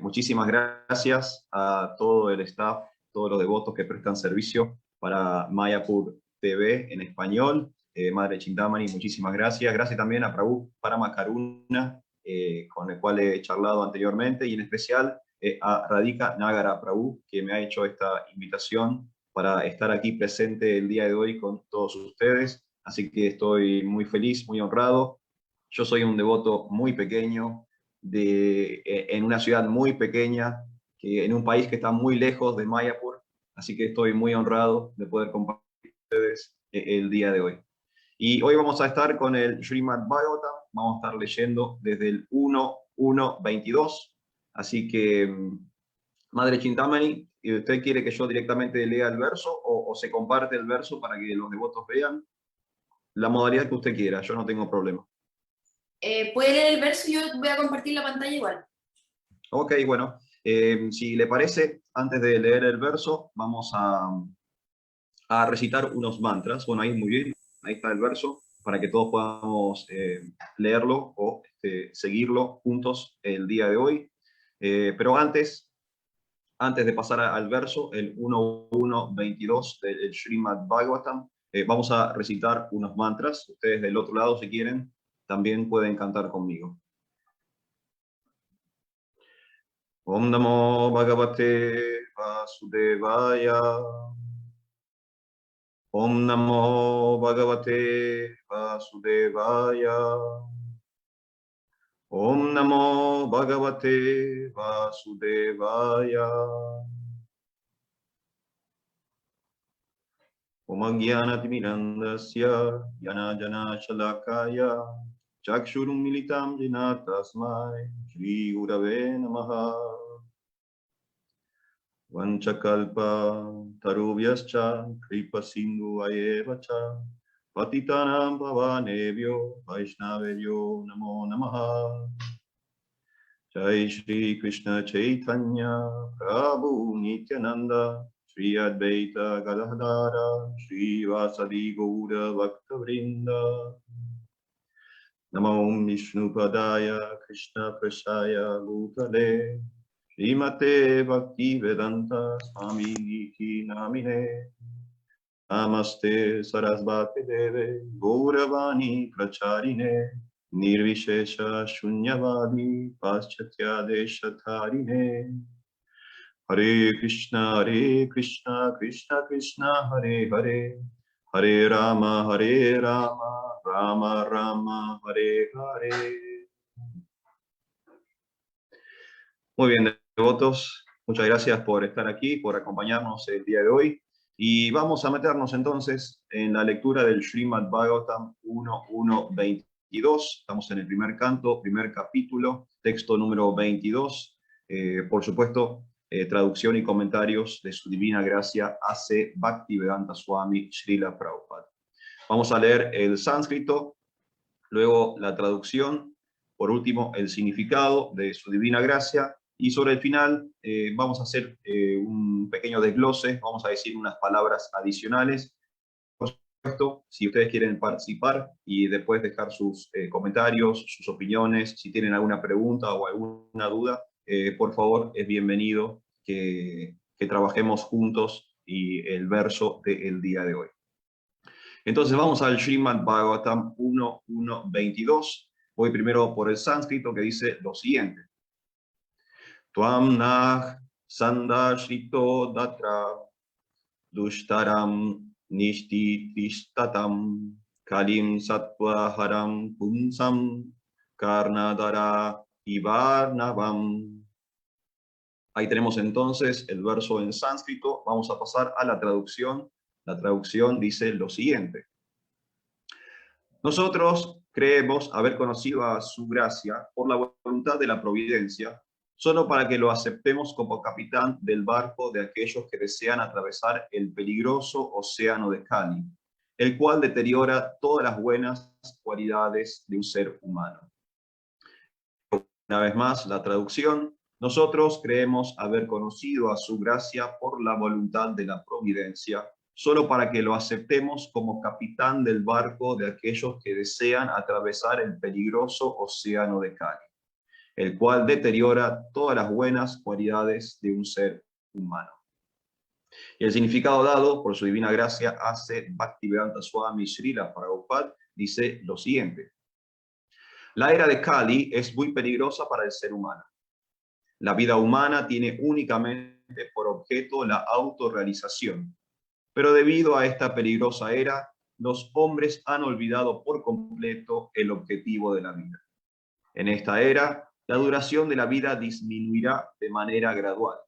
Muchísimas gracias a todo el staff, todos los devotos que prestan servicio para Mayapur TV en español. Madre Chintamani, muchísimas gracias. Gracias también a Prabhu Paramakaruna, con el cual he charlado anteriormente, y en especial a Radhika Nagara Prabhu, que me ha hecho esta invitación para estar aquí presente el día de hoy con todos ustedes. Así que estoy muy feliz, muy honrado. Yo soy un devoto muy pequeño, en una ciudad muy pequeña, en un país que está muy lejos de Mayapur, así que estoy muy honrado de poder compartir con ustedes el día de hoy. Y hoy vamos a estar con el Srimad Bhagavatam, vamos a estar leyendo desde el 1.1.22, así que, Madre Chintamani, ¿usted quiere que yo directamente lea el verso o se comparte el verso para que los devotos vean? La modalidad que usted quiera, yo no tengo problema. Puede leer el verso y yo voy a compartir la pantalla igual. Ok, bueno, si le parece, antes de leer el verso, vamos a recitar unos mantras. Bueno, ahí muy bien, ahí está el verso, para que todos podamos leerlo o seguirlo juntos el día de hoy. Pero antes de pasar al verso, el 1.1.22 del Srimad Bhagavatam, vamos a recitar unos mantras. Ustedes del otro lado, si quieren, también pueden cantar conmigo. Om Namo Bhagavate Vasudevaya. Om Namo Bhagavate Vasudevaya. Om Namo Bhagavate Vasudevaya. Om Jnanatirmirandasya Jnana Shalakaya Chakshurum Militam Jena Tasmai Shri Gurave Namaha. Vanchakalpa tarubhyascha kripa sindhu ayevacha patitanam pavanebhyo vaishnavebhyo namo namaha. Jai Shri Krishna Chaitanya Prabhu Nityananda Shri Advaita Gadadhara Shri Vasadi Gaura Bhaktavrinda. Namo Vishnu Padaya Krishna Prasaya Bhutale Srimate Bhaktivedanta Swami Niti Namine. Namaste Sarasvati Deve Gauravani Pracharine Nirvishesha Shunyavadi Paschatya Deshatharine. Hare Krishna Krishna Krishna Hare Hare Hare Rama Rama Rama Hare Hare. Muy bien, devotos, muchas gracias por estar aquí, por acompañarnos el día de hoy. Y vamos a meternos entonces en la lectura del Srimad Bhagavatam 1.1.22. Estamos en el primer canto, primer capítulo, texto número 22. Por supuesto, traducción y comentarios de su divina gracia A.C. Bhaktivedanta Swami Srila Prabhupada. Vamos a leer el sánscrito, luego la traducción, por último el significado de su divina gracia, y sobre el final vamos a hacer un pequeño desglose, vamos a decir unas palabras adicionales. Por supuesto, si ustedes quieren participar y después dejar sus comentarios, sus opiniones, si tienen alguna pregunta o alguna duda, por favor, es bienvenido que trabajemos juntos y el verso del día de hoy. Entonces vamos al Srimad Bhagavatam 1.1.22. Voy primero por el sánscrito, que dice lo siguiente. Tuam nah sandashito datra dushtaram nishtitistatam kalim sattvaharam punsam karnadara ivarnavam. Ahí tenemos entonces el verso en sánscrito. Vamos a pasar a la traducción. La traducción dice lo siguiente. Nosotros creemos haber conocido a su gracia por la voluntad de la providencia, solo para que lo aceptemos como capitán del barco de aquellos que desean atravesar el peligroso océano de Kali, el cual deteriora todas las buenas cualidades de un ser humano. Una vez más, la traducción. Nosotros creemos haber conocido a su gracia por la voluntad de la providencia, solo para que lo aceptemos como capitán del barco de aquellos que desean atravesar el peligroso océano de Kali, el cual deteriora todas las buenas cualidades de un ser humano. Y el significado dado por su divina gracia hace Bhaktivedanta Swami Srila Prabhupada dice lo siguiente: la era de Kali es muy peligrosa para el ser humano. La vida humana tiene únicamente por objeto la autorrealización, pero debido a esta peligrosa era, los hombres han olvidado por completo el objetivo de la vida. En esta era, la duración de la vida disminuirá de manera gradual.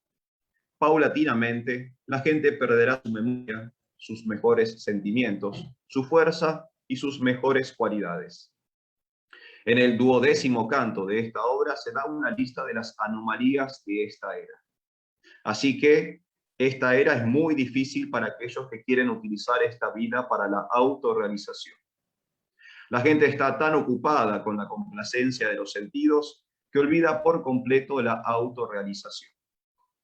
Paulatinamente, la gente perderá su memoria, sus mejores sentimientos, su fuerza y sus mejores cualidades. En el 12º canto de esta obra se da una lista de las anomalías de esta era. Así que esta era es muy difícil para aquellos que quieren utilizar esta vida para la autorrealización. La gente está tan ocupada con la complacencia de los sentidos que olvida por completo la autorrealización.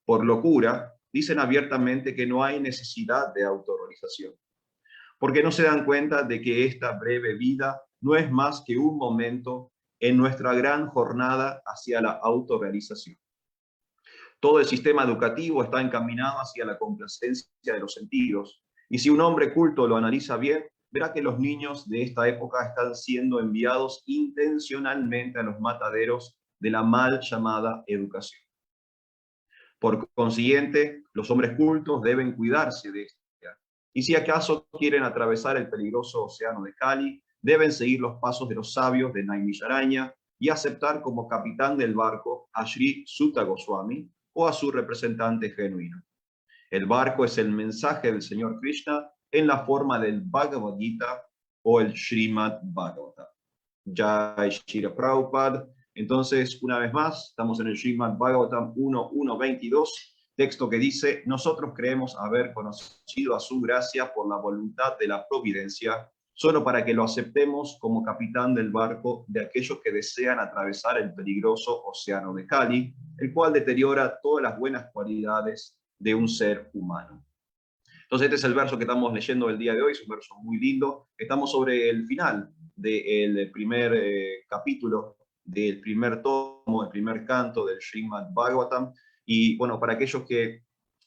Por locura, dicen abiertamente que no hay necesidad de autorrealización, porque no se dan cuenta de que esta breve vida no es más que un momento en nuestra gran jornada hacia la autorrealización. Todo el sistema educativo está encaminado hacia la complacencia de los sentidos, y si un hombre culto lo analiza bien, verá que los niños de esta época están siendo enviados intencionalmente a los mataderos de la mal llamada educación. Por consiguiente, los hombres cultos deben cuidarse de esto. Y si acaso quieren atravesar el peligroso océano de Kali, deben seguir los pasos de los sabios de Naimisharanya y aceptar como capitán del barco a Sri Sutta Goswami o a su representante genuino. El barco es el mensaje del Señor Krishna en la forma del Bhagavad Gita o el Srimad Bhagavatam. Jai Shri Prabhupada. Entonces, una vez más, estamos en el Srimad Bhagavatam 1.1.22, texto que dice: nosotros creemos haber conocido a su gracia por la voluntad de la providencia, solo para que lo aceptemos como capitán del barco de aquellos que desean atravesar el peligroso océano de Kali, el cual deteriora todas las buenas cualidades de un ser humano. Entonces, este es el verso que estamos leyendo el día de hoy, es un verso muy lindo. Estamos sobre el final del primer capítulo, del primer tomo, el primer canto del Srimad Bhagavatam. Y bueno, para aquellos que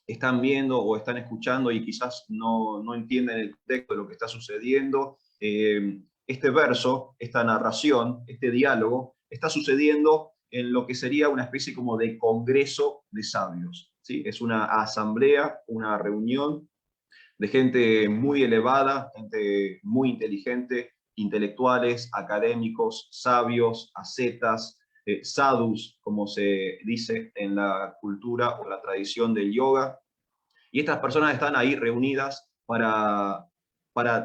están viendo o están escuchando y quizás no entienden el texto de lo que está sucediendo, este verso, esta narración, este diálogo, está sucediendo en lo que sería una especie como de congreso de sabios, ¿sí? Es una asamblea, una reunión de gente muy elevada, gente muy inteligente, intelectuales, académicos, sabios, ascetas, sadhus, como se dice en la cultura o la tradición del yoga. Y estas personas están ahí reunidas para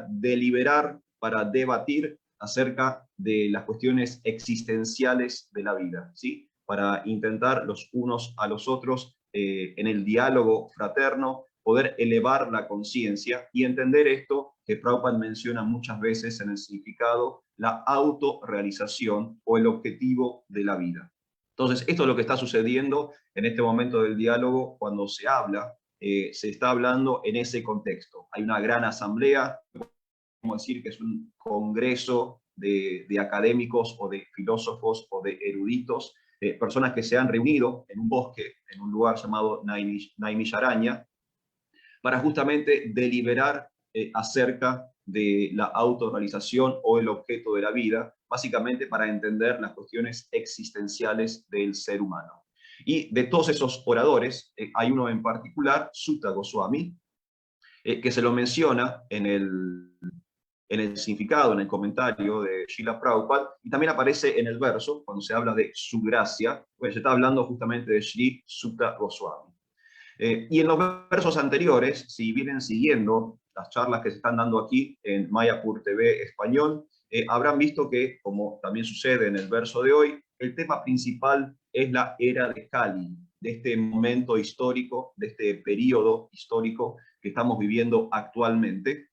deliberar, para debatir acerca de las cuestiones existenciales de la vida, ¿sí? Para intentar los unos a los otros en el diálogo fraterno poder elevar la conciencia y entender esto que Prabhupada menciona muchas veces en el significado, la autorrealización o el objetivo de la vida. Entonces, esto es lo que está sucediendo en este momento del diálogo cuando se habla, se está hablando en ese contexto. Hay una gran asamblea, podemos decir que es un congreso de académicos o de filósofos o de eruditos, personas que se han reunido en un bosque, en un lugar llamado Naimisharanya, para justamente deliberar acerca de la autorrealización o el objeto de la vida, básicamente para entender las cuestiones existenciales del ser humano. Y de todos esos oradores, hay uno en particular, Sutta Goswami, que se lo menciona en el significado, en el comentario de Srila Prabhupada, y también aparece en el verso, cuando se habla de su gracia, pues se está hablando justamente de Sri Sutta Goswami. Y en los versos anteriores, si vienen siguiendo las charlas que se están dando aquí en Mayapur TV Español, habrán visto que, como también sucede en el verso de hoy, el tema principal es la era de Kali, de este momento histórico, de este periodo histórico que estamos viviendo actualmente.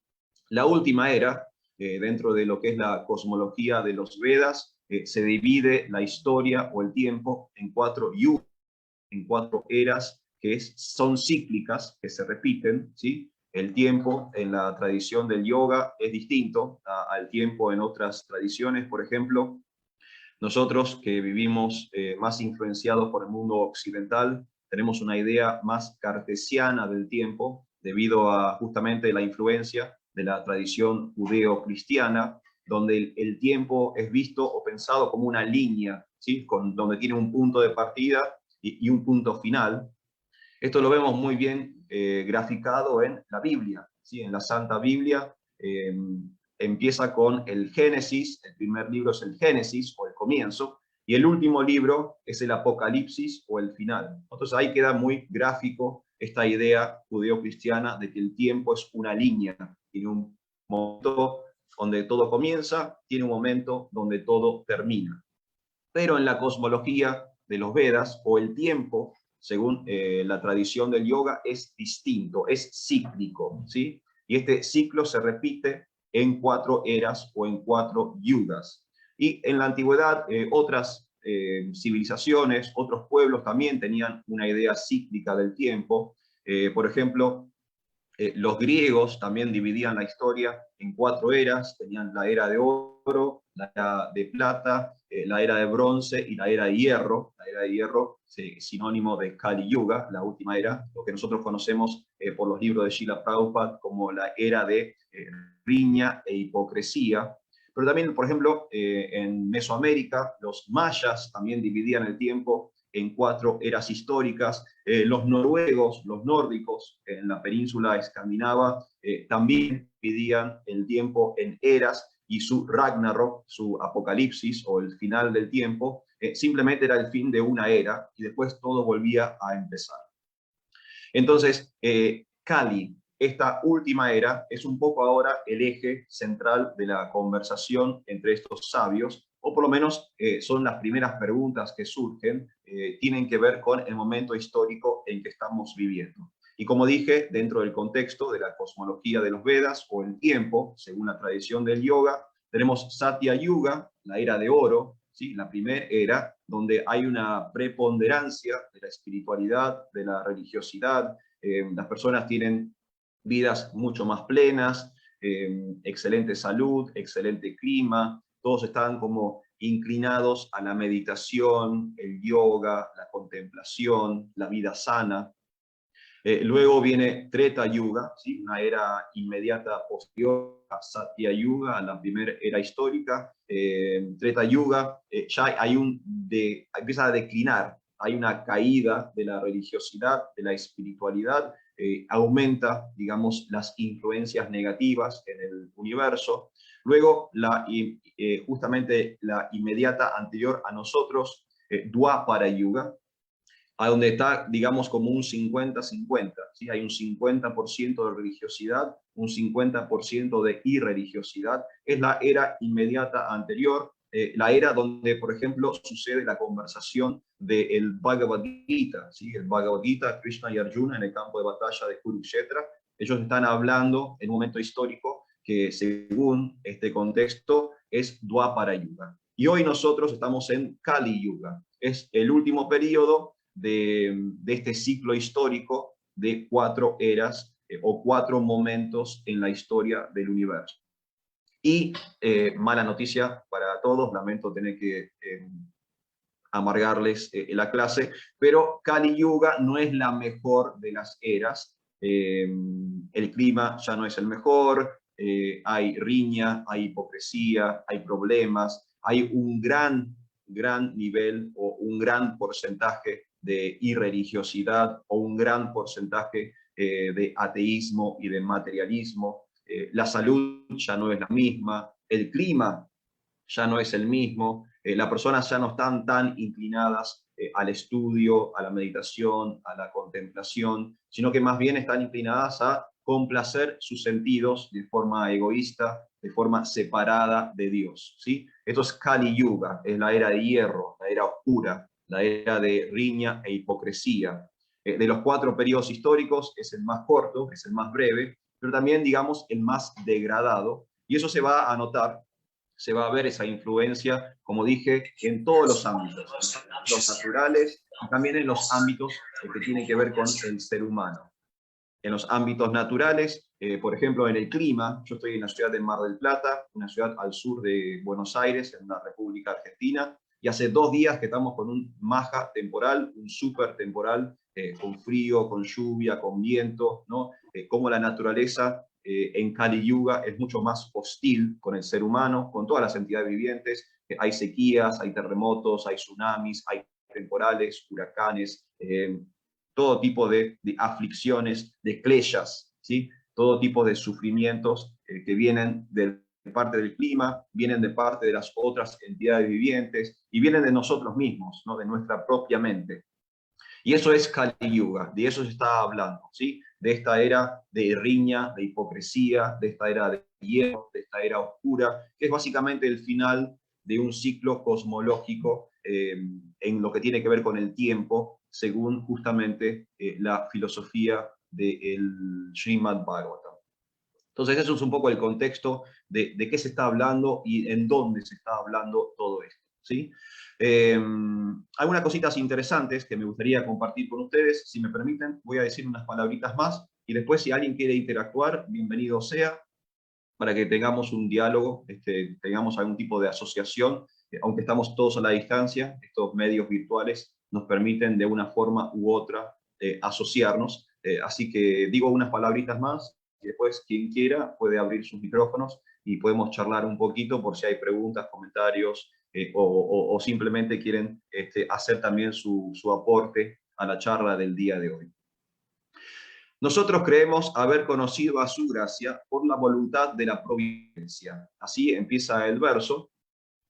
La última era, dentro de lo que es la cosmología de los Vedas, se divide la historia o el tiempo en 4 yugas, en 4 eras que son cíclicas, que se repiten, ¿sí? El tiempo en la tradición del yoga es distinto al tiempo en otras tradiciones. Por ejemplo, Nosotros que vivimos más influenciados por el mundo occidental, tenemos una idea más cartesiana del tiempo, debido a justamente la influencia de la tradición judeo-cristiana, donde el tiempo es visto o pensado como una línea, ¿sí? Donde tiene un punto de partida y un punto final. Esto lo vemos muy bien graficado en la Biblia, ¿sí? En la Santa Biblia empieza con el Génesis, el primer libro es el Génesis o el comienzo, y el último libro es el Apocalipsis o el final. Entonces ahí queda muy gráfico esta idea judeo-cristiana de que el tiempo es una línea, tiene un momento donde todo comienza, tiene un momento donde todo termina. Pero en la cosmología de los Vedas, o el tiempo, según la tradición del yoga, es distinto, es cíclico, ¿sí? Y este ciclo se repite en 4 eras o en 4 yugas. Y en la antigüedad, otras civilizaciones, otros pueblos también tenían una idea cíclica del tiempo. Por ejemplo, los griegos también dividían la historia en 4 eras, tenían la era de oro, la era de plata, la era de bronce y la era de hierro. La era de hierro es sinónimo de Kali Yuga, la última era, lo que nosotros conocemos por los libros de Srila Prabhupada como la era de riña e hipocresía. Pero también, por ejemplo, en Mesoamérica, los mayas también dividían el tiempo en 4 eras históricas. Los noruegos, los nórdicos, en la península escandinava, también dividían el tiempo en eras, y su Ragnarok, su apocalipsis o el final del tiempo, simplemente era el fin de una era y después todo volvía a empezar. Entonces, Kali, esta última era, es un poco ahora el eje central de la conversación entre estos sabios, o por lo menos son las primeras preguntas que surgen, tienen que ver con el momento histórico en que estamos viviendo. Y como dije, dentro del contexto de la cosmología de los Vedas, o el tiempo, según la tradición del yoga, tenemos Satya Yuga, la era de oro, ¿sí? La primera era donde hay una preponderancia de la espiritualidad, de la religiosidad, las personas tienen vidas mucho más plenas, excelente salud, excelente clima, todos están como inclinados a la meditación, el yoga, la contemplación, la vida sana. Luego viene Treta Yuga, ¿sí? Una era inmediata posterior a Satya Yuga, a la primera era histórica. Treta Yuga, ya empieza a declinar, hay una caída de la religiosidad, de la espiritualidad, aumenta, digamos, las influencias negativas en el universo. Luego, justamente la inmediata anterior a nosotros, Dwapara Yuga, a donde está, digamos, como un 50-50, ¿sí? Hay un 50% de religiosidad, un 50% de irreligiosidad. Es la era inmediata anterior, la era donde, por ejemplo, sucede la conversación del Bhagavad Gita, ¿sí? El Bhagavad Gita, Krishna y Arjuna en el campo de batalla de Kurukshetra. Ellos están hablando en un momento histórico que, según este contexto, es Dwapara Yuga. Y hoy nosotros estamos en Kali Yuga. Es el último periodo de este ciclo histórico de 4 eras o 4 momentos en la historia del universo. Y mala noticia para todos, lamento tener que amargarles la clase, pero Kali Yuga no es la mejor de las eras. El clima ya no es el mejor, hay riña, hay hipocresía, hay problemas, hay un gran nivel o un gran porcentaje de irreligiosidad o un gran porcentaje de ateísmo y de materialismo. La salud ya no es la misma, el clima ya no es el mismo, las personas ya no están tan inclinadas al estudio, a la meditación, a la contemplación, sino que más bien están inclinadas a complacer sus sentidos de forma egoísta, de forma separada de Dios, ¿sí? Esto es Kali Yuga, es la era de hierro, la era oscura, la era de riña e hipocresía. De los 4 periodos históricos es el más corto, es el más breve, pero también, digamos, el más degradado, y eso se va a notar, se va a ver esa influencia, como dije, en todos los ámbitos, los naturales y también en los ámbitos que tienen que ver con el ser humano. En los ámbitos naturales, por ejemplo, en el clima, yo estoy en la ciudad de Mar del Plata, una ciudad al sur de Buenos Aires, en la República Argentina, Y hace 2 días que estamos con un maja temporal, un super temporal, con frío, con lluvia, con viento, ¿no? Como la naturaleza en Kali Yuga es mucho más hostil con el ser humano, con todas las entidades vivientes. Hay sequías, hay terremotos, hay tsunamis, hay temporales, huracanes, todo tipo de aflicciones, de kleshas, ¿sí? Todo tipo de sufrimientos que vienen de parte del clima, vienen de parte de las otras entidades vivientes y vienen de nosotros mismos, ¿no? De nuestra propia mente. Y eso es Kali Yuga, de eso se está hablando, ¿sí? De esta era de riña, de hipocresía, de esta era de hierro, de esta era oscura, que es básicamente el final de un ciclo cosmológico en lo que tiene que ver con el tiempo, según justamente la filosofía del Srimad Bhagavatam. Entonces, eso es un poco el contexto de qué se está hablando y en dónde se está hablando todo esto, ¿sí? Algunas cositas interesantes que me gustaría compartir con ustedes. Si me permiten, voy a decir unas palabritas más y después, si alguien quiere interactuar, bienvenido sea, para que tengamos un diálogo, tengamos algún tipo de asociación, aunque estamos todos a la distancia, estos medios virtuales nos permiten de una forma u otra asociarnos. Así que digo unas palabritas más y después quien quiera puede abrir sus micrófonos y podemos charlar un poquito por si hay preguntas, comentarios o simplemente quieren hacer también su aporte a la charla del día de hoy. Nosotros creemos haber conocido a su gracia por la voluntad de la providencia. Así empieza el verso.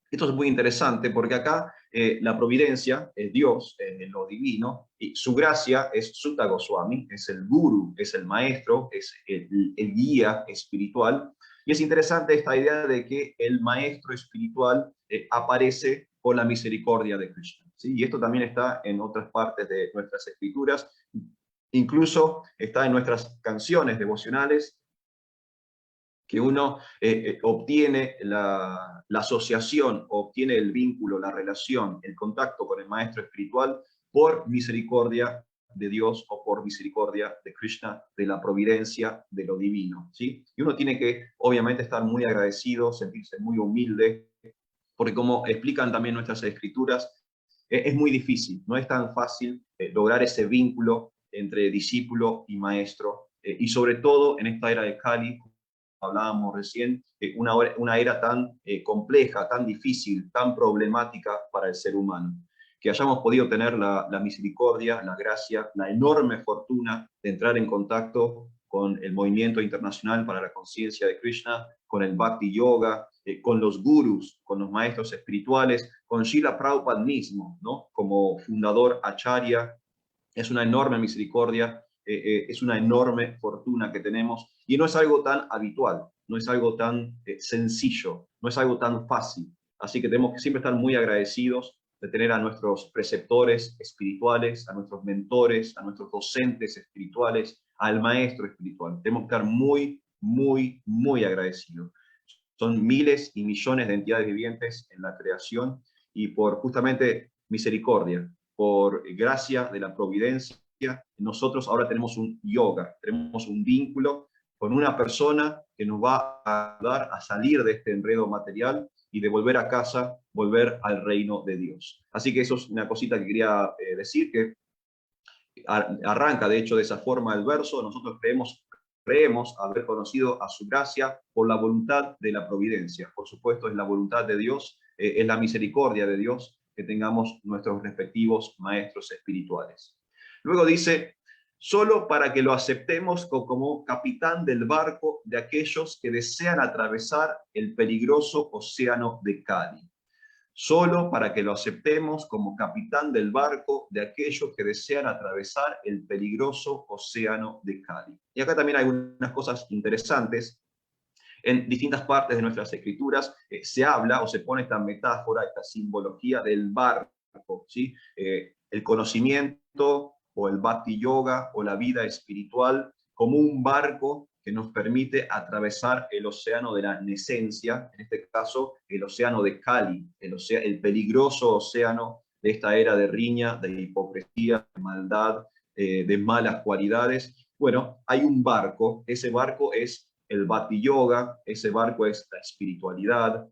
Esto es muy interesante porque acá la providencia es Dios, es lo divino, y su gracia es Sutta Goswami, es el guru, es el maestro, es el guía espiritual. Y es interesante esta idea de que el maestro espiritual aparece por la misericordia de Krishna, ¿sí? Y esto también está en otras partes de nuestras escrituras, incluso está en nuestras canciones devocionales, que uno obtiene la asociación, obtiene el vínculo, la relación, el contacto con el maestro espiritual por misericordia de Dios o por misericordia de Krishna, de la providencia, de lo divino, ¿sí? Y uno tiene que, obviamente, estar muy agradecido, sentirse muy humilde, porque como explican también nuestras escrituras, es muy difícil, no es tan fácil lograr ese vínculo entre discípulo y maestro, y sobre todo en esta era de Kali, hablábamos recién, una era tan compleja, tan difícil, tan problemática para el ser humano. Que hayamos podido tener la misericordia, la gracia, la enorme fortuna de entrar en contacto con el movimiento internacional para la conciencia de Krishna, con el Bhakti Yoga, con los gurus, con los maestros espirituales, con Srila Prabhupada mismo, ¿no? Como fundador Acharya. Es una enorme misericordia, es una enorme fortuna que tenemos y no es algo tan habitual, no es algo tan sencillo, no es algo tan fácil. Así que tenemos que siempre estar muy agradecidos de tener a nuestros preceptores espirituales, a nuestros mentores, a nuestros docentes espirituales, al maestro espiritual. Tenemos que estar muy, muy, muy agradecidos. Son miles y millones de entidades vivientes en la creación y por justamente misericordia, por gracia de la providencia, nosotros ahora tenemos un yoga, tenemos un vínculo con una persona que nos va a ayudar a salir de este enredo material y de volver a casa, volver al reino de Dios. Así que eso es una cosita que quería decir, que arranca de hecho de esa forma el verso. Nosotros creemos haber conocido a su gracia por la voluntad de la providencia. Por supuesto, es la voluntad de Dios, es la misericordia de Dios que tengamos nuestros respectivos maestros espirituales. Luego dice, solo para que lo aceptemos como capitán del barco de aquellos que desean atravesar el peligroso océano de Kali. Solo para que lo aceptemos como capitán del barco de aquellos que desean atravesar el peligroso océano de Kali. Y acá también hay unas cosas interesantes. En distintas partes de nuestras escrituras se habla o se pone esta metáfora, esta simbología del barco, ¿sí? El conocimiento o el Bhakti Yoga o la vida espiritual como un barco que nos permite atravesar el océano de la nesencia, en este caso el océano de Kali, el peligroso océano de esta era de riña, de hipocresía, de maldad, de malas cualidades. Bueno, hay un barco, ese barco es el Bhakti Yoga, ese barco es la espiritualidad,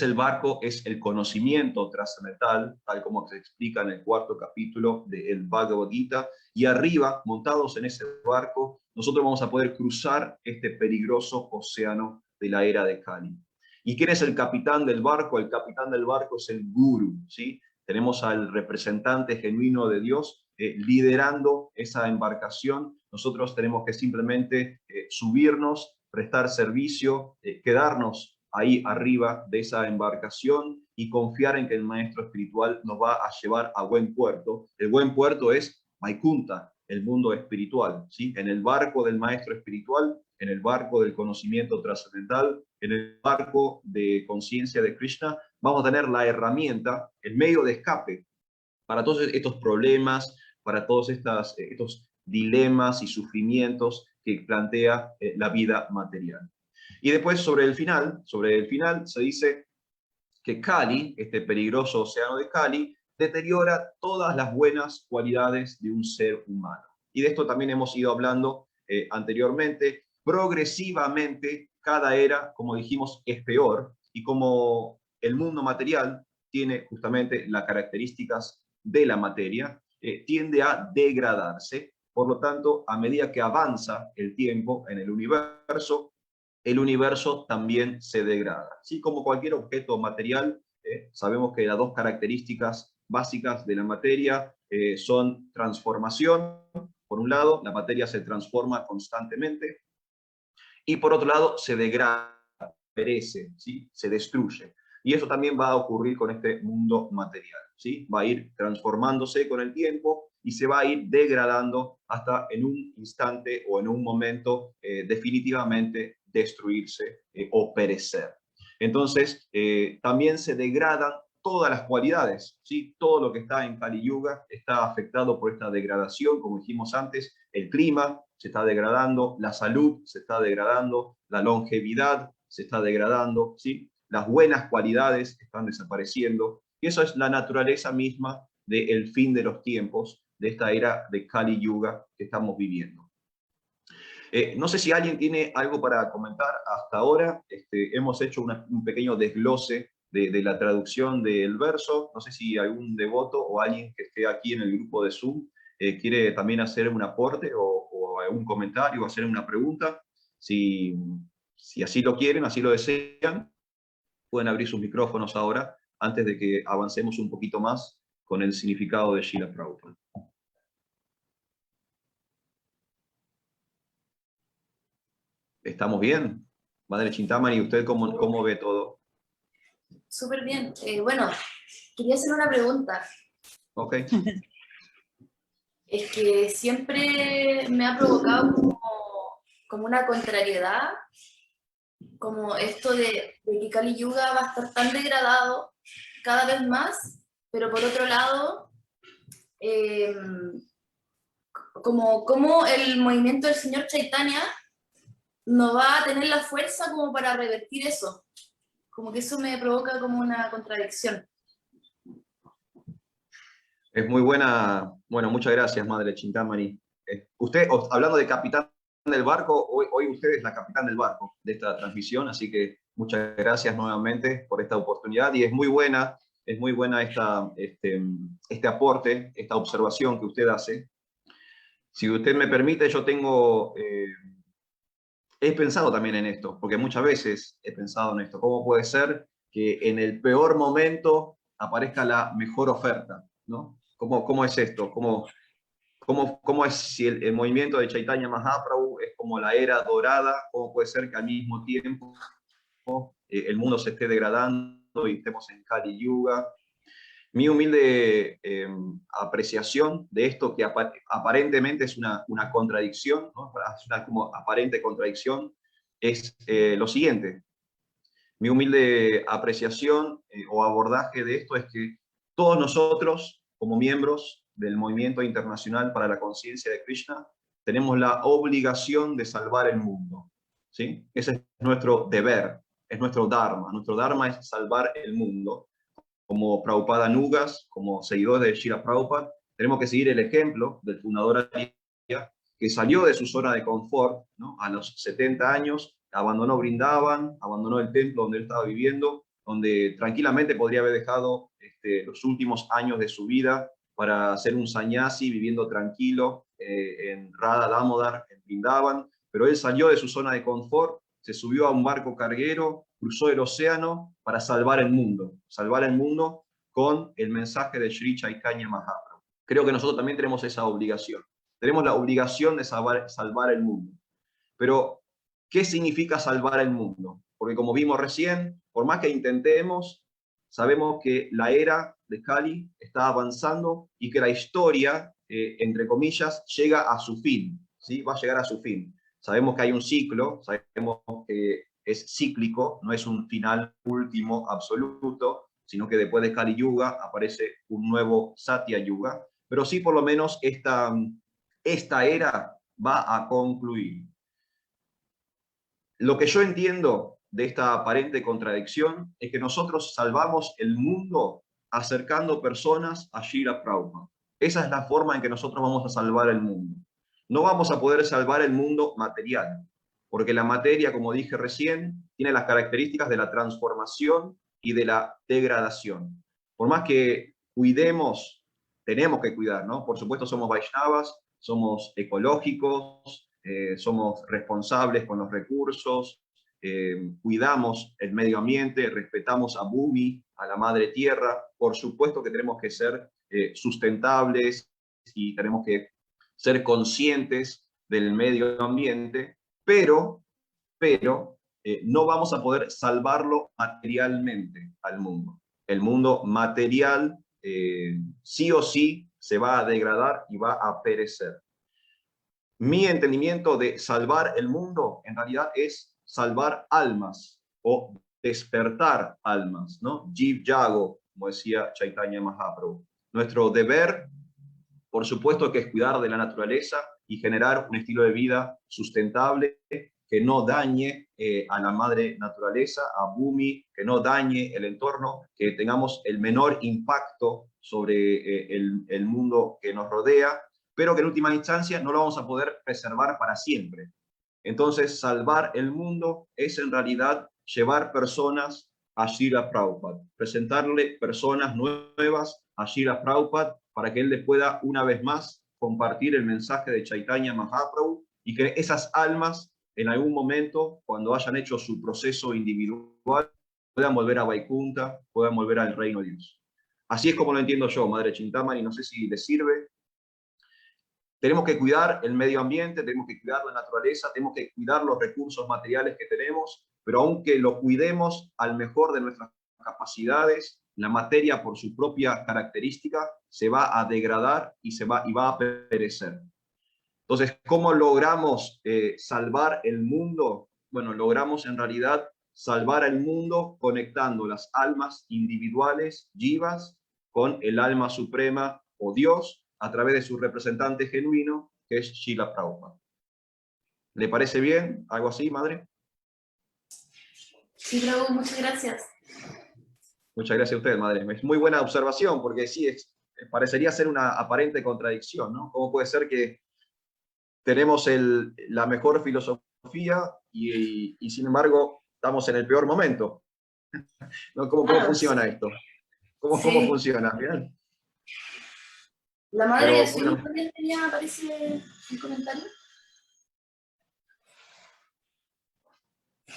el barco, es el conocimiento trascendental, tal como se explica en el 4º capítulo del Bhagavad Gita, y arriba, montados en ese barco, nosotros vamos a poder cruzar este peligroso océano de la era de Kali. ¿Y quién es el capitán del barco? El capitán del barco es el Guru, ¿sí? Tenemos al representante genuino de Dios liderando esa embarcación. Nosotros tenemos que simplemente subirnos, prestar servicio, quedarnos ahí arriba de esa embarcación y confiar en que el maestro espiritual nos va a llevar a buen puerto. El buen puerto es Vaikunta, el mundo espiritual, ¿sí? En el barco del maestro espiritual, en el barco del conocimiento trascendental, en el barco de conciencia de Krishna, vamos a tener la herramienta, el medio de escape para todos estos problemas, para todos estos dilemas y sufrimientos que plantea la vida material. Y después sobre el final se dice que Kali, este peligroso océano de Kali, deteriora todas las buenas cualidades de un ser humano. Y de esto también hemos ido hablando anteriormente. Progresivamente, cada era, como dijimos, es peor, y como el mundo material tiene justamente las características de la materia, tiende a degradarse. Por lo tanto, a medida que avanza el tiempo en el universo también se degrada. Así como cualquier objeto material, sabemos que las dos características básicas de la materia son transformación. Por un lado, la materia se transforma constantemente, y por otro lado, se degrada, perece, ¿sí? Se destruye. Y eso también va a ocurrir con este mundo material, ¿sí? Va a ir transformándose con el tiempo y se va a ir degradando hasta en un instante o en un momento definitivamente destruirse o perecer. Entonces, también se degradan todas las cualidades, ¿sí? Todo lo que está en Kali Yuga está afectado por esta degradación, como dijimos antes, el clima se está degradando, la salud se está degradando, la longevidad se está degradando, ¿sí? Las buenas cualidades están desapareciendo, y eso es la naturaleza misma del fin de los tiempos, de esta era de Kali Yuga que estamos viviendo. No sé si alguien tiene algo para comentar hasta ahora. Hemos hecho un pequeño desglose de la traducción del verso. No sé si algún devoto o alguien que esté aquí en el grupo de Zoom quiere también hacer un aporte o algún comentario o hacer una pregunta. Si así lo quieren, así lo desean, pueden abrir sus micrófonos ahora antes de que avancemos un poquito más con el significado de Srila Prabhupada. ¿Estamos bien? Madre Chintamani, ¿usted cómo ve todo? Súper bien. Bueno, quería hacer una pregunta. Ok. Es que siempre me ha provocado como una contrariedad, como esto de que Kali Yuga va a estar tan degradado cada vez más, pero por otro lado, como el movimiento del señor Chaitanya no va a tener la fuerza como para revertir eso. Como que eso me provoca como una contradicción. Es muy buena. Bueno, muchas gracias, Madre Chintamani. Usted, hablando de capitán del barco, hoy usted es la capitán del barco de esta transmisión, así que muchas gracias nuevamente por esta oportunidad, y es muy buena este aporte, esta observación que usted hace. Si usted me permite, yo he pensado también en esto, porque muchas veces he pensado en esto. ¿Cómo puede ser que en el peor momento aparezca la mejor oferta, ¿no? ¿Cómo es esto? ¿Cómo es si el movimiento de Chaitanya Mahaprabhu es como la era dorada? ¿Cómo puede ser que al mismo tiempo el mundo se esté degradando y estemos en Kali Yuga? Mi humilde apreciación de esto, que aparentemente es una contradicción, ¿no? Es una como aparente contradicción, es lo siguiente. Mi humilde apreciación o abordaje de esto es que todos nosotros, como miembros del Movimiento Internacional para la Conciencia de Krishna, tenemos la obligación de salvar el mundo, ¿sí? Ese es nuestro deber, es nuestro dharma. Nuestro dharma es salvar el mundo. Como Prabhupada Nugas, como seguidores de Srila Prabhupada, tenemos que seguir el ejemplo del fundador Arya, que salió de su zona de confort, ¿no? A los 70 años, abandonó Brindavan, abandonó el templo donde él estaba viviendo, donde tranquilamente podría haber dejado los últimos años de su vida para ser un sannyasi viviendo tranquilo en Radha Damodar, en Vrindavan, pero él salió de su zona de confort, se subió a un barco carguero, cruzó el océano para salvar el mundo con el mensaje de Sri Chaitanya Mahaprabhu. Creo que nosotros también tenemos esa obligación. Tenemos la obligación de salvar el mundo. Pero, ¿qué significa salvar el mundo? Porque como vimos recién, por más que intentemos, sabemos que la era de Kali está avanzando y que la historia, entre comillas, llega a su fin, ¿sí? Va a llegar a su fin. Sabemos que hay un ciclo, sabemos que es cíclico, no es un final último absoluto, sino que después de Kali Yuga aparece un nuevo Satya Yuga, pero sí por lo menos esta era va a concluir. Lo que yo entiendo de esta aparente contradicción es que nosotros salvamos el mundo acercando personas a Srila Prabhupada. Esa es la forma en que nosotros vamos a salvar el mundo. No vamos a poder salvar el mundo material, porque la materia, como dije recién, tiene las características de la transformación y de la degradación. Por más que cuidemos, tenemos que cuidar, ¿no? Por supuesto somos Vaishnavas, somos ecológicos, somos responsables con los recursos, cuidamos el medio ambiente, respetamos a Bhumi, a la madre tierra. Por supuesto que tenemos que ser sustentables y tenemos que ser conscientes del medio ambiente, pero no vamos a poder salvarlo materialmente al mundo. El mundo material sí o sí se va a degradar y va a perecer. Mi entendimiento de salvar el mundo en realidad es salvar almas o despertar almas, ¿no? Jiv Yago, como decía Chaitanya Mahaprabhu. Nuestro deber, por supuesto, que es cuidar de la naturaleza y generar un estilo de vida sustentable que no dañe a la madre naturaleza, a Bhumi, que no dañe el entorno, que tengamos el menor impacto sobre el mundo que nos rodea, pero que en última instancia no lo vamos a poder preservar para siempre. Entonces, salvar el mundo es en realidad llevar personas a Srila Prabhupada, presentarle personas nuevas a Srila Prabhupada para que él le pueda una vez más compartir el mensaje de Chaitanya Mahaprabhu y que esas almas en algún momento, cuando hayan hecho su proceso individual, puedan volver a Vaikunta, puedan volver al reino de Dios. Así es como lo entiendo yo, Madre Chintamani, no sé si le sirve. Tenemos que cuidar el medio ambiente, tenemos que cuidar la naturaleza, tenemos que cuidar los recursos materiales que tenemos, pero aunque lo cuidemos al mejor de nuestras capacidades, la materia por su propia característica se va a degradar y va a perecer. Entonces, ¿cómo logramos salvar el mundo? Bueno, logramos en realidad salvar el mundo conectando las almas individuales, jivas, con el alma suprema o Dios a través de su representante genuino, que es Srila Prabhupada. ¿Le parece bien? ¿Algo así, madre? Sí, Prabhu, muchas gracias. Muchas gracias a usted, madre. Es muy buena observación, porque sí, parecería ser una aparente contradicción, ¿no? ¿Cómo puede ser que tenemos la mejor filosofía y sin embargo estamos en el peor momento? ¿No? ¿Cómo funciona esto? ¿Cómo funciona? ¿Bien? La madre de Jesús bueno, también aparece un comentario.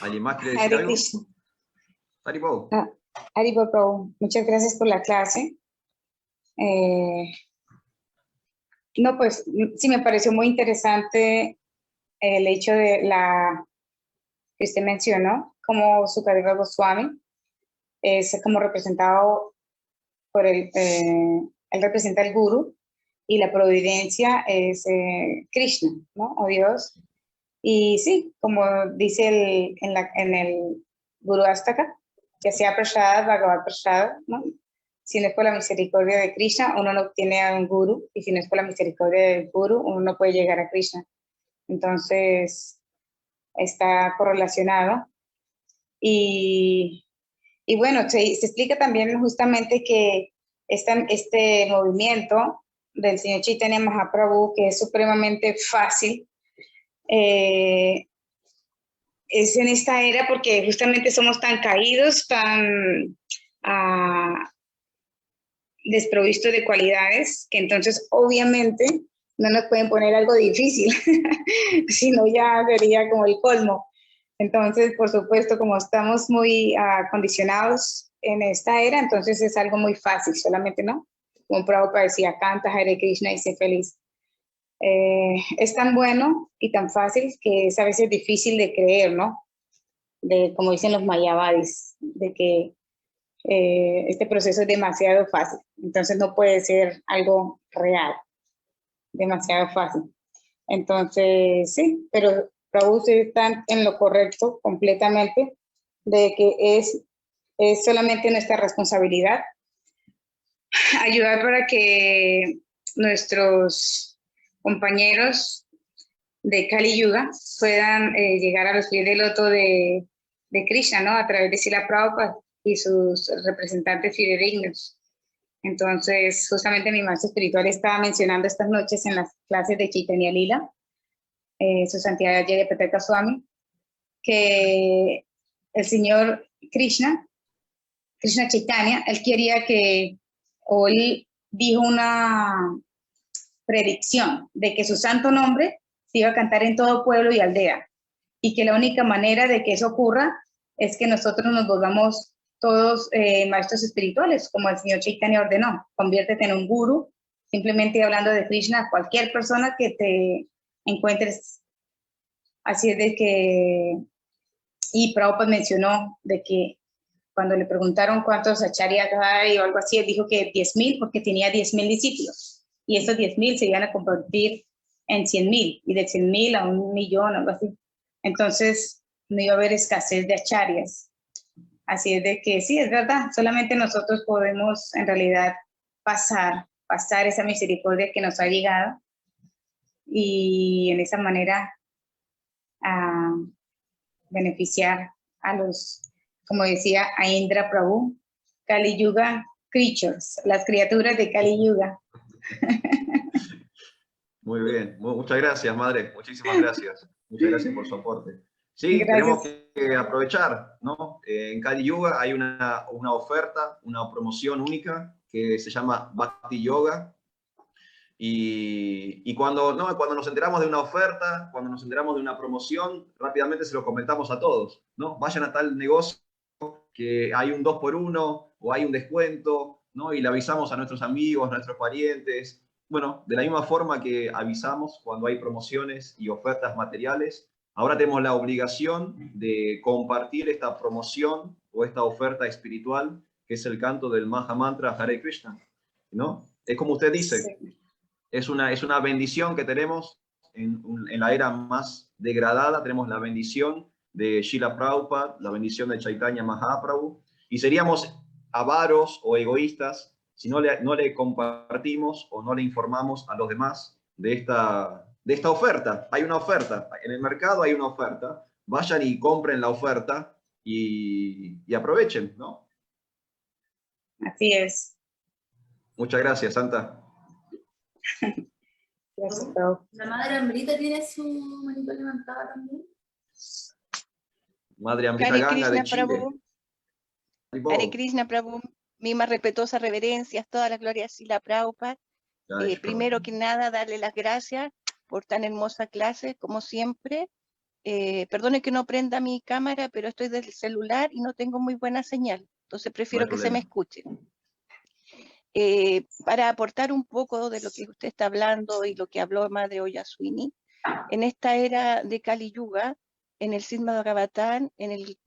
¿Alguien más quiere decir Hare algo? Krishna. Haribol. Haribol Prabhu, muchas gracias por la clase. No, pues sí me pareció muy interesante el hecho de que usted mencionó, como Sukadeva Goswami es como representado por él representa el Guru y la providencia es Krishna, ¿no? O Dios. Y sí, como dice en el Guru Astaka, que sea Prasad, Bhagavad Prasad, ¿no? Si no es por la misericordia de Krishna, uno no obtiene a un guru, y si no es por la misericordia del guru, uno no puede llegar a Krishna. Entonces, está correlacionado. Y bueno, se explica también justamente que este movimiento del señor Chaitanya Mahaprabhu, que es supremamente fácil, es en esta era porque justamente somos tan caídos, tan desprovistos de cualidades, que entonces obviamente no nos pueden poner algo difícil, sino ya sería como el colmo. Entonces, por supuesto, como estamos muy condicionados en esta era, entonces es algo muy fácil, solamente, ¿no? Como Prabhupada decía, canta Hare Krishna y sé feliz. Es tan bueno y tan fácil que es a veces difícil de creer, ¿no? De, como dicen los mayavadis, de que este proceso es demasiado fácil. Entonces no puede ser algo real, demasiado fácil. Entonces, sí, pero Prabhu está en lo correcto completamente, de que es solamente nuestra responsabilidad ayudar para que nuestros compañeros de Kali Yuga puedan llegar a los pies del loto de Krishna, ¿no? A través de Srila Prabhupada y sus representantes fidedignos. Entonces, justamente mi maestro espiritual estaba mencionando estas noches en las clases de Chaitanya Lila, su santidad Jayapataka Swami, que el señor Krishna Chaitanya, él quería que, o él dijo una predicción de que su santo nombre se iba a cantar en todo pueblo y aldea, y que la única manera de que eso ocurra es que nosotros nos volvamos todos maestros espirituales, como el señor Chaitanya ordenó, conviértete en un guru, simplemente hablando de Krishna, cualquier persona que te encuentres. Así es de que, y Prabhupada mencionó de que cuando le preguntaron cuántos acharyas hay o algo así, él dijo que 10,000 porque tenía 10,000 discípulos. Y esos 10,000 se iban a convertir en 100,000 y de 100,000 a 1,000,000, algo así. Entonces no iba a haber escasez de acharyas. Así es de que sí, es verdad, solamente nosotros podemos en realidad pasar esa misericordia que nos ha llegado y en esa manera beneficiar a los, como decía a Indra Prabhu, Kali Yuga creatures, las criaturas de Kali Yuga. Muy bien, muchas gracias, madre, muchísimas gracias. Muchas gracias por su aporte. Sí, Gracias. tenemos que aprovechar, ¿no? En Kali Yuga hay una oferta, una promoción única que se llama Bhakti Yoga. Y cuando nos enteramos de una oferta, cuando nos enteramos de una promoción, rápidamente se lo comentamos a todos, ¿no? Vayan a tal negocio que hay un 2x1 o hay un descuento, ¿no? Y le avisamos a nuestros amigos, a nuestros parientes. Bueno, de la misma forma que avisamos cuando hay promociones y ofertas materiales, ahora tenemos la obligación de compartir esta promoción o esta oferta espiritual, que es el canto del Maha Mantra Hare Krishna, ¿no? Es como usted dice, Sí. es una bendición que tenemos en la era más degradada, tenemos la bendición de Srila Prabhupada, la bendición de Chaitanya Mahaprabhu, y seríamos avaros o egoístas si no le compartimos o no le informamos a los demás de esta oferta. Hay una oferta, en el mercado hay una oferta, vayan y compren la oferta y aprovechen, ¿no? Así es. Muchas gracias, Santa. Gracias, Prabhu. La madre Amrita tiene su manito levantada también. Madre Amrita Hare Ganga de Krishna Chile. Prabhu, Hare Krishna Prabhu, mis más respetuosas reverencias, todas las glorias a Srila Prabhupada. Primero que nada, darle las gracias por tan hermosa clase, como siempre. Perdone que no prenda mi cámara, pero estoy del celular y no tengo muy buena señal, entonces prefiero No hay que se me problema. escuche. Para aportar un poco de lo que usted está hablando y lo que habló Madre Oyaswini, en esta era de Kali Yuga, en el Srimad Bhagavatam, en el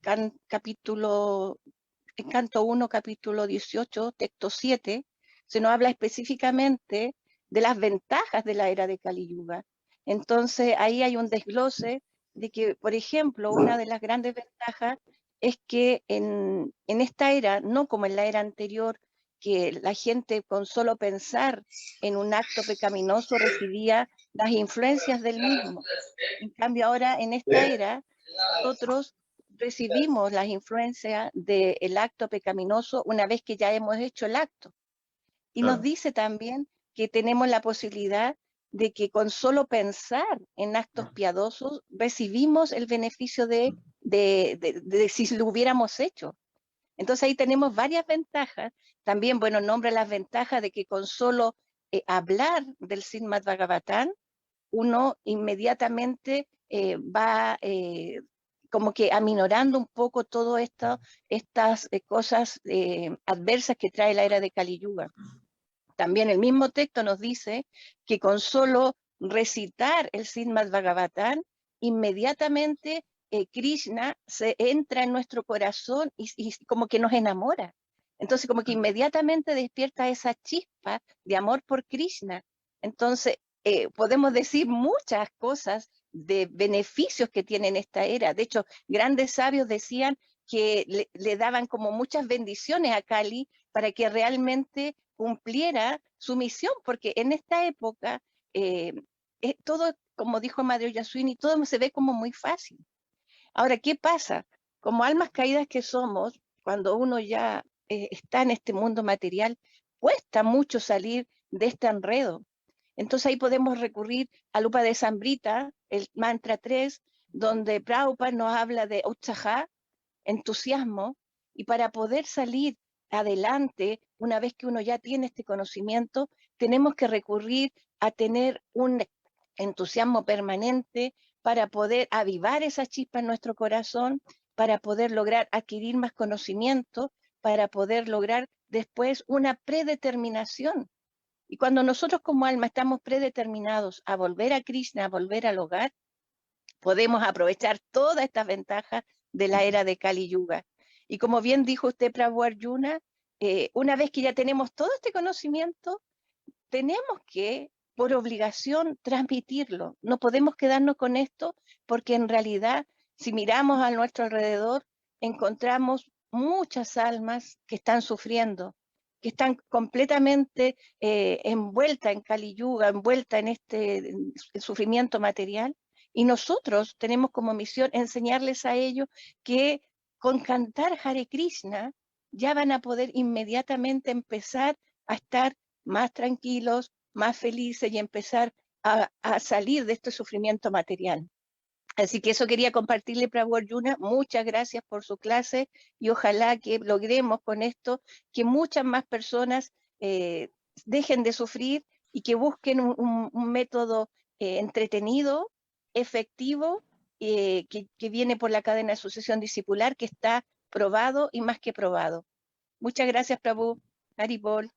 canto 1, capítulo 18, texto 7, se nos habla específicamente de las ventajas de la era de Kali Yuga. Entonces ahí hay un desglose de que, por ejemplo, una de las grandes ventajas es que en esta era, no como en la era anterior, que la gente con solo pensar en un acto pecaminoso recibía las influencias del mismo. En cambio ahora en esta era nosotros recibimos las influencias del acto pecaminoso una vez que ya hemos hecho el acto. Y nos dice también que tenemos la posibilidad de que con solo pensar en actos piadosos recibimos el beneficio de de si lo hubiéramos hecho. Entonces ahí tenemos varias ventajas. También, bueno, nombra las ventajas de que con solo hablar del Srimad Bhagavatam, uno inmediatamente va como que aminorando un poco todas estas cosas adversas que trae la era de Kali Yuga. También el mismo texto nos dice que con solo recitar el Srimad Bhagavatam, inmediatamente Krishna se entra en nuestro corazón y como que nos enamora. Entonces como que inmediatamente despierta esa chispa de amor por Krishna. Entonces podemos decir muchas cosas de beneficios que tienen esta era. De hecho, grandes sabios decían que le daban como muchas bendiciones a Kali para que realmente cumpliera su misión, porque en esta época todo, como dijo Madre Oyaswini, todo se ve como muy fácil. Ahora, ¿qué pasa? Como almas caídas que somos, cuando uno ya está en este mundo material, cuesta mucho salir de este enredo. Entonces ahí podemos recurrir a Lupa de Sambrita, el mantra 3, donde Prabhupada nos habla de Utsaha, entusiasmo, y para poder salir adelante, una vez que uno ya tiene este conocimiento, tenemos que recurrir a tener un entusiasmo permanente para poder avivar esa chispa en nuestro corazón, para poder lograr adquirir más conocimiento, para poder lograr después una predeterminación. Y cuando nosotros como alma estamos predeterminados a volver a Krishna, a volver al hogar, podemos aprovechar todas estas ventajas de la era de Kali Yuga. Y como bien dijo usted, Prabhu Arjuna, una vez que ya tenemos todo este conocimiento, tenemos que, por obligación, transmitirlo. No podemos quedarnos con esto porque en realidad, si miramos a nuestro alrededor, encontramos muchas almas que están sufriendo, que están completamente envueltas en Kali Yuga, envueltas en este sufrimiento material. Y nosotros tenemos como misión enseñarles a ellos que con cantar Hare Krishna ya van a poder inmediatamente empezar a estar más tranquilos, más felices y empezar a salir de este sufrimiento material. Así que eso quería compartirle, Prabhu Arjuna. Muchas gracias por su clase y ojalá que logremos con esto que muchas más personas dejen de sufrir y que busquen un método entretenido, efectivo, que viene por la cadena de sucesión discipular, que está probado y más que probado. Muchas gracias, Prabhu. Haribol.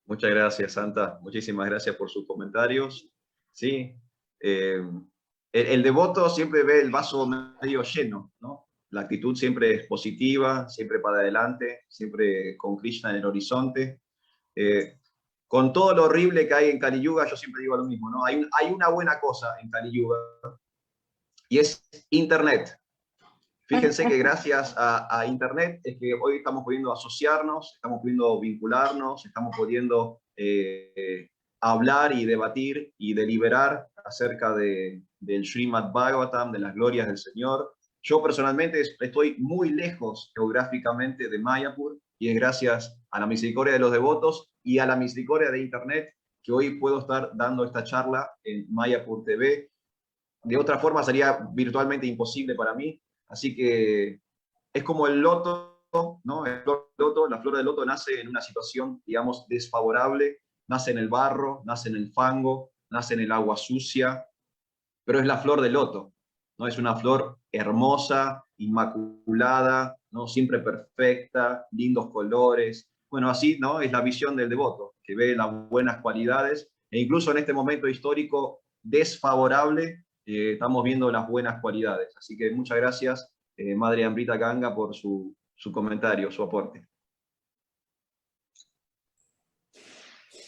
Muchas gracias, Santa. Muchísimas gracias por sus comentarios. Sí, el devoto siempre ve el vaso medio lleno, ¿no? La actitud siempre es positiva, siempre para adelante, siempre con Krishna en el horizonte. Con todo lo horrible que hay en Kali Yuga, yo siempre digo lo mismo, ¿no? Hay una buena cosa en Kali Yuga y es Internet. Fíjense que gracias a Internet es que hoy estamos pudiendo asociarnos, estamos pudiendo vincularnos, estamos pudiendo hablar y debatir y deliberar acerca del Srimad Bhagavatam, de las glorias del Señor. Yo personalmente estoy muy lejos geográficamente de Mayapur y es gracias a la misericordia de los devotos y a la misericordia de Internet que hoy puedo estar dando esta charla en Mayapur TV. De otra forma sería virtualmente imposible para mí. Así que es como el loto, ¿no? La flor del loto nace en una situación, digamos, desfavorable, nace en el barro, nace en el fango, nace en el agua sucia, pero es la flor del loto, ¿no? Es una flor hermosa, inmaculada, ¿no? Siempre perfecta, lindos colores. Bueno, así, ¿no? Es la visión del devoto, que ve las buenas cualidades, e incluso en este momento histórico desfavorable, estamos viendo las buenas cualidades. Así que muchas gracias, Madre Amrita Ganga, por su comentario, su aporte.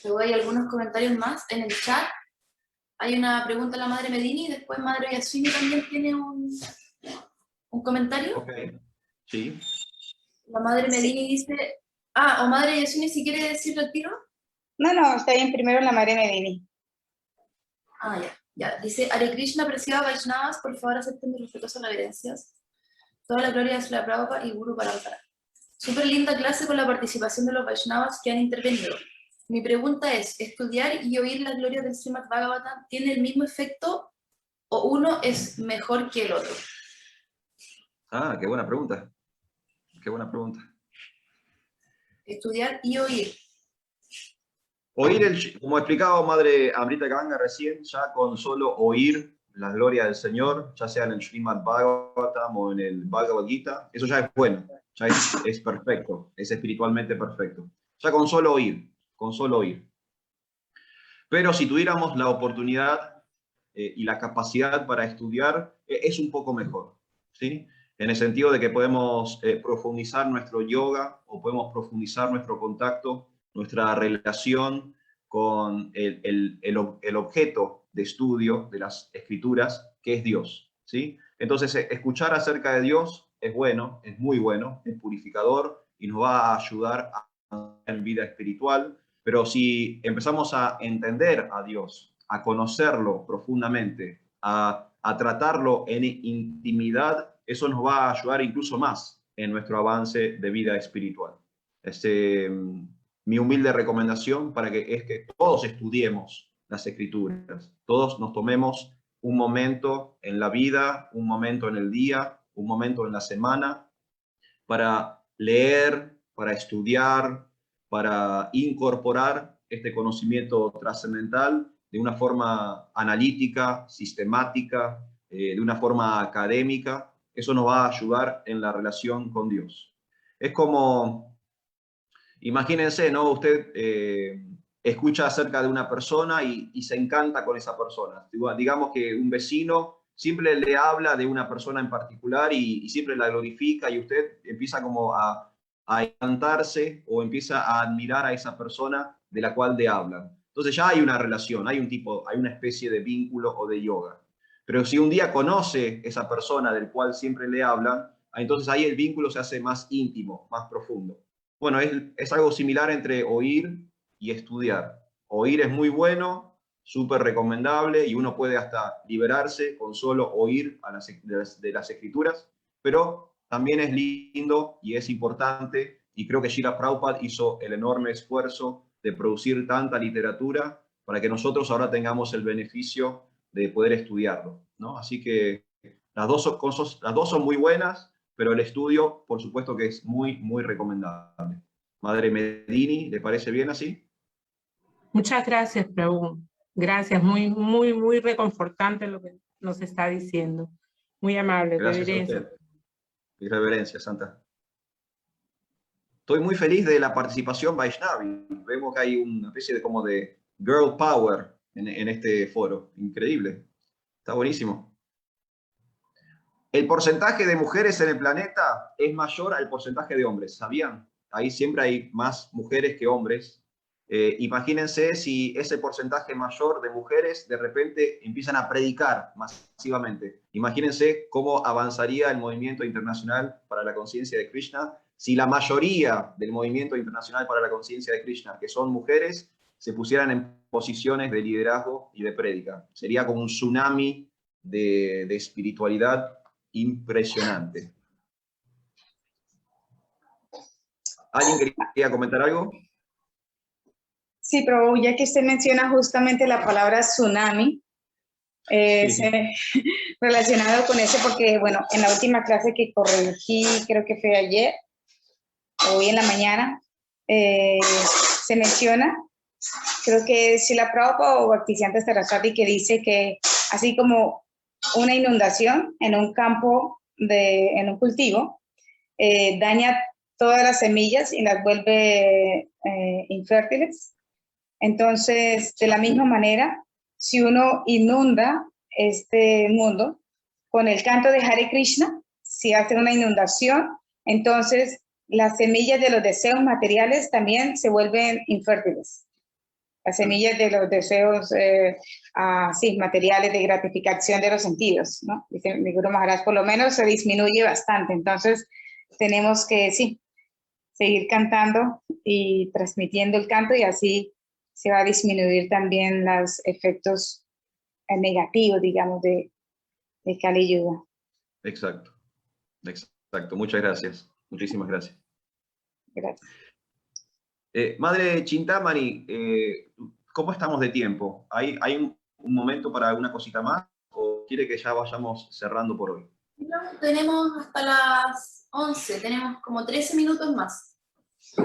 Luego hay algunos comentarios más en el chat. Hay una pregunta a la Madre Medini y después Madre Yasuni también tiene un comentario. Ok, sí. La Madre Medini dice... o Madre Yasuni, si quiere decirlo al tiro. No, está bien, primero la Madre Medini. Ya. Dice, Hare Krishna, apreciado Vaishnavas, por favor acepten mis respetuosas reverencias. Toda la gloria es la Prabhupada y Guru Parampara. Súper linda clase con la participación de los Vaishnavas que han intervenido. Mi pregunta es, ¿estudiar y oír las glorias del Srimad Bhagavatam tiene el mismo efecto o uno es mejor que el otro? Ah, qué buena pregunta. Qué buena pregunta. Estudiar y oír. Oír, como explicaba Madre Amrita Ganga recién, ya con solo oír la gloria del Señor, ya sea en el Srimad Bhagavatam o en el Bhagavad Gita, eso ya es bueno, ya es perfecto, es espiritualmente perfecto. Ya con solo oír, con solo oír. Pero si tuviéramos la oportunidad y la capacidad para estudiar, es un poco mejor, ¿sí? En el sentido de que podemos profundizar nuestro yoga o podemos profundizar nuestro contacto, nuestra relación con el objeto de estudio de las escrituras, que es Dios, ¿sí? Entonces, escuchar acerca de Dios es bueno, es muy bueno, es purificador y nos va a ayudar a en vida espiritual. Pero si empezamos a entender a Dios, a conocerlo profundamente, a tratarlo en intimidad, eso nos va a ayudar incluso más en nuestro avance de vida espiritual. Mi humilde recomendación para que es que todos estudiemos las escrituras, todos nos tomemos un momento en la vida, un momento en el día, un momento en la semana, para leer, para estudiar, para incorporar este conocimiento trascendental de una forma analítica, sistemática, de una forma académica. Eso nos va a ayudar en la relación con Dios. Es como, imagínense, ¿no? Usted escucha acerca de una persona y se encanta con esa persona. Digamos que un vecino siempre le habla de una persona en particular y siempre la glorifica y usted empieza como a encantarse o empieza a admirar a esa persona de la cual le hablan. Entonces ya hay una relación, hay una especie de vínculo o de yoga. Pero si un día conoce esa persona del cual siempre le hablan, entonces ahí el vínculo se hace más íntimo, más profundo. Bueno, es algo similar entre oír y estudiar. Oír es muy bueno, súper recomendable y uno puede hasta liberarse con solo oír de las escrituras, pero también es lindo y es importante, y creo que Srila Prabhupada hizo el enorme esfuerzo de producir tanta literatura para que nosotros ahora tengamos el beneficio de poder estudiarlo, ¿no? Así que las dos son muy buenas, pero el estudio, por supuesto que es muy, muy recomendable. Madre Medini, ¿le parece bien así? Muchas gracias, Prabhu. Gracias, muy, muy, muy reconfortante lo que nos está diciendo. Muy amable, Gracias a reverencia. usted. Mi reverencia, Santa. Estoy muy feliz de la participación Vaishnavi. Vemos que hay una especie de como de girl power en este foro. Increíble. Está buenísimo. El porcentaje de mujeres en el planeta es mayor al porcentaje de hombres, ¿sabían? Ahí siempre hay más mujeres que hombres. Imagínense si ese porcentaje mayor de mujeres de repente empiezan a predicar masivamente. Imagínense cómo avanzaría el movimiento internacional para la conciencia de Krishna si la mayoría del movimiento internacional para la conciencia de Krishna, que son mujeres, se pusieran en posiciones de liderazgo y de prédica. Sería como un tsunami de espiritualidad impresionante. ¿Alguien quería comentar algo? Sí, pero ya que usted menciona justamente la palabra tsunami, Sí. relacionado con eso, porque, bueno, en la última clase que corregí, creo que fue ayer, o hoy en la mañana, se menciona, creo que es Srila Prabhupada o Bhaktisiddhanta Saraswati, que dice que así como una inundación en un campo, en un cultivo, daña todas las semillas y las vuelve infértiles. Entonces, de la misma manera, si uno inunda este mundo con el canto de Hare Krishna, si hace una inundación, entonces las semillas de los deseos materiales también se vuelven infértiles. Las semillas de los deseos materiales de gratificación de los sentidos, ¿no? Dice mi Guru Maharaj, por lo menos se disminuye bastante. Entonces, tenemos que, sí, seguir cantando y transmitiendo el canto y así se va a disminuir también los efectos negativos, digamos, de Kali Yuga. Exacto, exacto. Muchas gracias. Muchísimas gracias. Gracias. Madre Chintamani, ¿cómo estamos de tiempo? ¿Hay un momento para una cosita más o quiere que ya vayamos cerrando por hoy? tenemos hasta las 11, tenemos como 13 minutos más.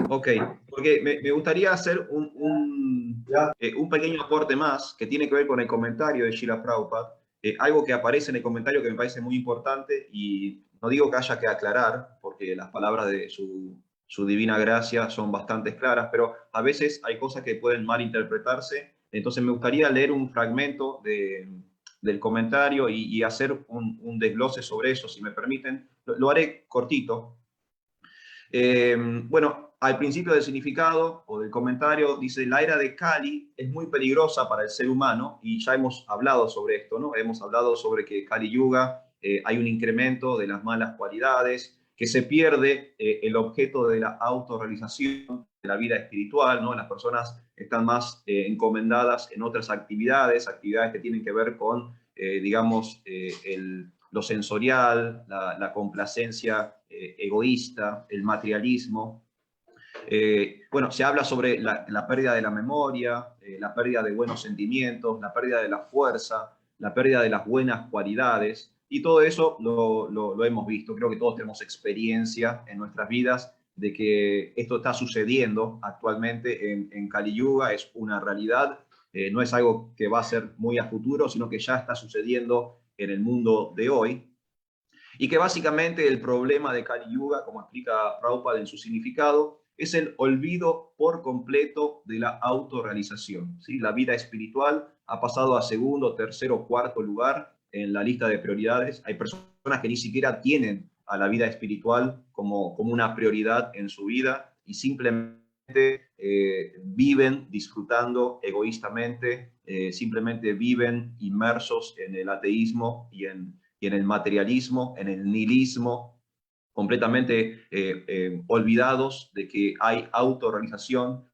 Ok, porque me gustaría hacer un pequeño aporte más que tiene que ver con el comentario de Srila Prabhupada, algo que aparece en el comentario que me parece muy importante y no digo que haya que aclarar, porque las palabras de su divina gracia son bastante claras, pero a veces hay cosas que pueden malinterpretarse, entonces me gustaría leer un fragmento del comentario y hacer un desglose sobre eso, si me permiten. Lo haré cortito. Bueno, al principio del significado o del comentario dice: la era de Kali es muy peligrosa para el ser humano, y ya hemos hablado sobre esto, ¿no? Hemos hablado sobre que Kali Yuga hay un incremento de las malas cualidades, que se pierde el objeto de la autorrealización de la vida espiritual, ¿no? Las personas están más encomendadas en otras actividades que tienen que ver con, digamos, lo sensorial, la complacencia egoísta, el materialismo. Bueno, se habla sobre la pérdida de la memoria, la pérdida de buenos sentimientos, la pérdida de la fuerza, la pérdida de las buenas cualidades, y todo eso lo hemos visto. Creo que todos tenemos experiencia en nuestras vidas de que esto está sucediendo actualmente en Kali Yuga, es una realidad, no es algo que va a ser muy a futuro, sino que ya está sucediendo en el mundo de hoy. Y que básicamente el problema de Kali Yuga, como explica Prabhupada en su significado, es el olvido por completo de la autorrealización, ¿sí? La vida espiritual ha pasado a segundo, tercero, cuarto lugar en la lista de prioridades. Hay personas que ni siquiera tienen a la vida espiritual como una prioridad en su vida y simplemente viven disfrutando egoístamente, simplemente viven inmersos en el ateísmo y en el materialismo, en el nihilismo, completamente olvidados de que hay autorrealización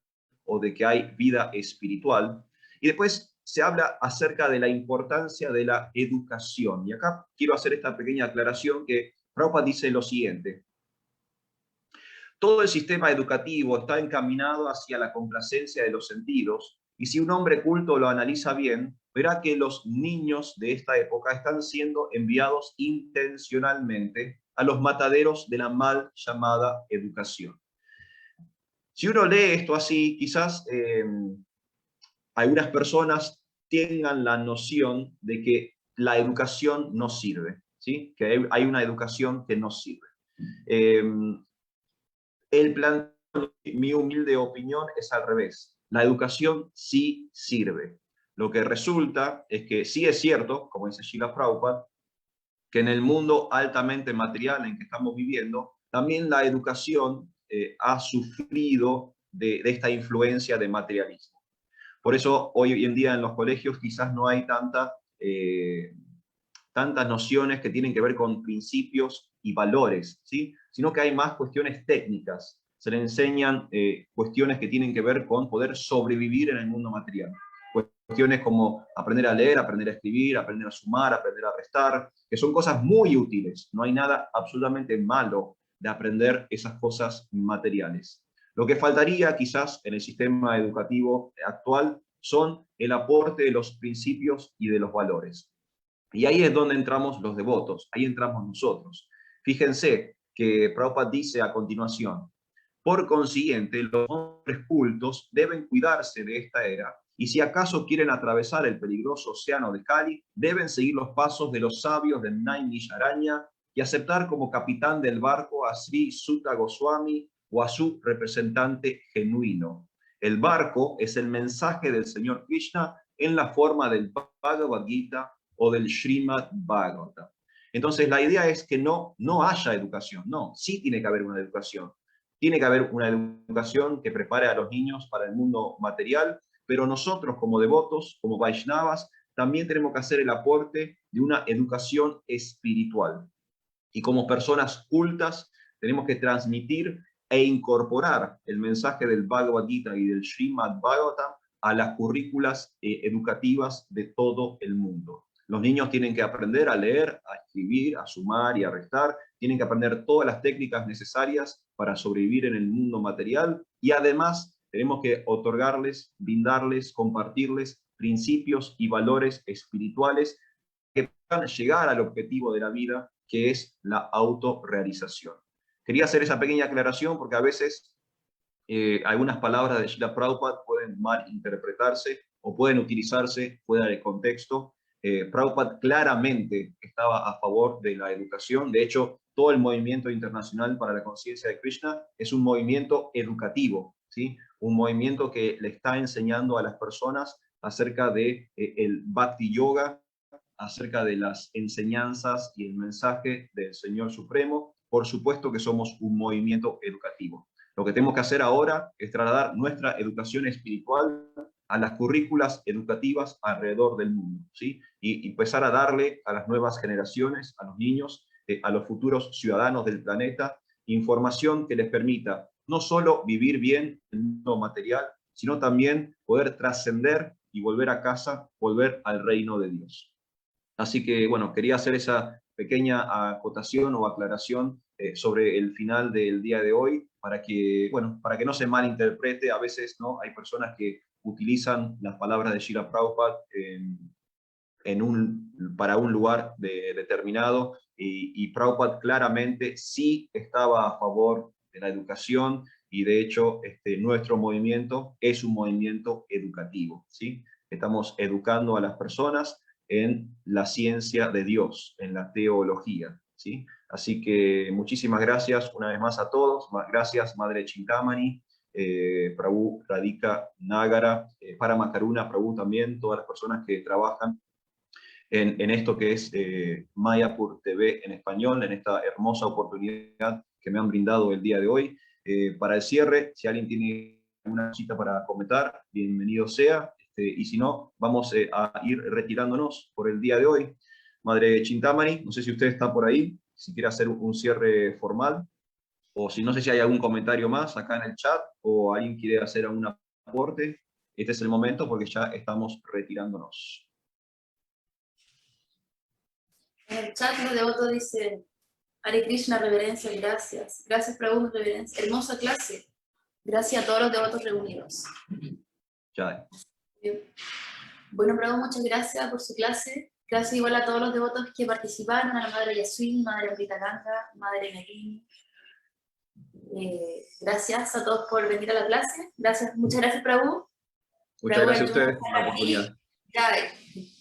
o de que hay vida espiritual. Y después se habla acerca de la importancia de la educación. Y acá quiero hacer esta pequeña aclaración que Prabhupada dice lo siguiente: todo el sistema educativo está encaminado hacia la complacencia de los sentidos, y si un hombre culto lo analiza bien, verá que los niños de esta época están siendo enviados intencionalmente a los mataderos de la mal llamada educación. Si uno lee esto así, quizás algunas personas tengan la noción de que la educación no sirve, ¿sí? Que hay una educación que no sirve. El plan, mi humilde opinión, es al revés. La educación sí sirve. Lo que resulta es que sí es cierto, como dice Srila Prabhupada, que en el mundo altamente material en que estamos viviendo, también la educación ha sufrido de esta influencia de materialismo. Por eso hoy en día en los colegios quizás no hay tantas nociones que tienen que ver con principios y valores, ¿sí? Sino que hay más cuestiones técnicas. Se le enseñan cuestiones que tienen que ver con poder sobrevivir en el mundo material. Cuestiones como aprender a leer, aprender a escribir, aprender a sumar, aprender a restar, que son cosas muy útiles. No hay nada absolutamente malo de aprender esas cosas materiales. Lo que faltaría quizás en el sistema educativo actual son el aporte de los principios y de los valores. Y ahí es donde entramos los devotos, ahí entramos nosotros. Fíjense que Prabhupada dice a continuación: por consiguiente, los hombres cultos deben cuidarse de esta era, y si acaso quieren atravesar el peligroso océano de Kali, deben seguir los pasos de los sabios de Naimisharanya y aceptar como capitán del barco a Sri Sutta Goswami o a su representante genuino. El barco es el mensaje del Señor Krishna en la forma del Bhagavad Gita o del Srimad Bhagavatam. Entonces la idea es que no haya educación, no, sí tiene que haber una educación. Tiene que haber una educación que prepare a los niños para el mundo material, pero nosotros como devotos, como Vaishnavas, también tenemos que hacer el aporte de una educación espiritual. Y como personas cultas tenemos que transmitir e incorporar el mensaje del Bhagavad Gita y del Srimad Bhagavatam a las currículas educativas de todo el mundo. Los niños tienen que aprender a leer, a escribir, a sumar y a restar, tienen que aprender todas las técnicas necesarias para sobrevivir en el mundo material, y además tenemos que otorgarles, brindarles, compartirles principios y valores espirituales que puedan llegar al objetivo de la vida, que es la autorrealización. Quería hacer esa pequeña aclaración porque a veces algunas palabras de Srila Prabhupada pueden malinterpretarse o pueden utilizarse fuera del contexto. Prabhupada claramente estaba a favor de la educación. De hecho, todo el movimiento internacional para la conciencia de Krishna es un movimiento educativo, ¿sí? Un movimiento que le está enseñando a las personas acerca de el Bhakti Yoga, acerca de las enseñanzas y el mensaje del Señor Supremo. Por supuesto que somos un movimiento educativo. Lo que tenemos que hacer ahora es trasladar nuestra educación espiritual a las currículas educativas alrededor del mundo, ¿sí? Y empezar a darle a las nuevas generaciones, a los niños, a los futuros ciudadanos del planeta, información que les permita no solo vivir bien en el mundo material, sino también poder trascender y volver a casa, volver al reino de Dios. Así que, bueno, quería hacer esa pequeña acotación o aclaración sobre el final del día de hoy, para que, bueno, para que no se malinterprete. A veces, ¿no?, hay personas que utilizan las palabras de Srila Prabhupada para un lugar determinado, y Prabhupada claramente sí estaba a favor de la educación, y de hecho nuestro movimiento es un movimiento educativo, ¿sí? Estamos educando a las personas en la ciencia de Dios, en la teología, ¿sí? Así que muchísimas gracias una vez más a todos. Gracias, Madre Chintamani, Prabhu Radhika Nagara, Parama Karuna Prabhu también, todas las personas que trabajan en esto que es Mayapur TV en español, en esta hermosa oportunidad que me han brindado el día de hoy. Para el cierre, si alguien tiene una cita para comentar, bienvenido sea, y si no, vamos a ir retirándonos por el día de hoy. Madre Chintamani, no sé si usted está por ahí, si quiere hacer un cierre formal, o si no sé si hay algún comentario más acá en el chat, o alguien quiere hacer algún aporte. Este es el momento porque ya estamos retirándonos. En el chat los devotos dicen: Hare Krishna, reverencia, gracias. Gracias, Prabhu, reverencia. Hermosa clase. Gracias a todos los devotos reunidos. Ya. Bien. Bueno, Prabhu, muchas gracias por su clase. Gracias igual a todos los devotos que participaron, a la Madre Yaswini, Madre Amritananda, Madre Nalini. Gracias a todos por venir a la clase. Gracias, muchas gracias, Prabhu. Muchas gracias a ustedes por la oportunidad. Jai.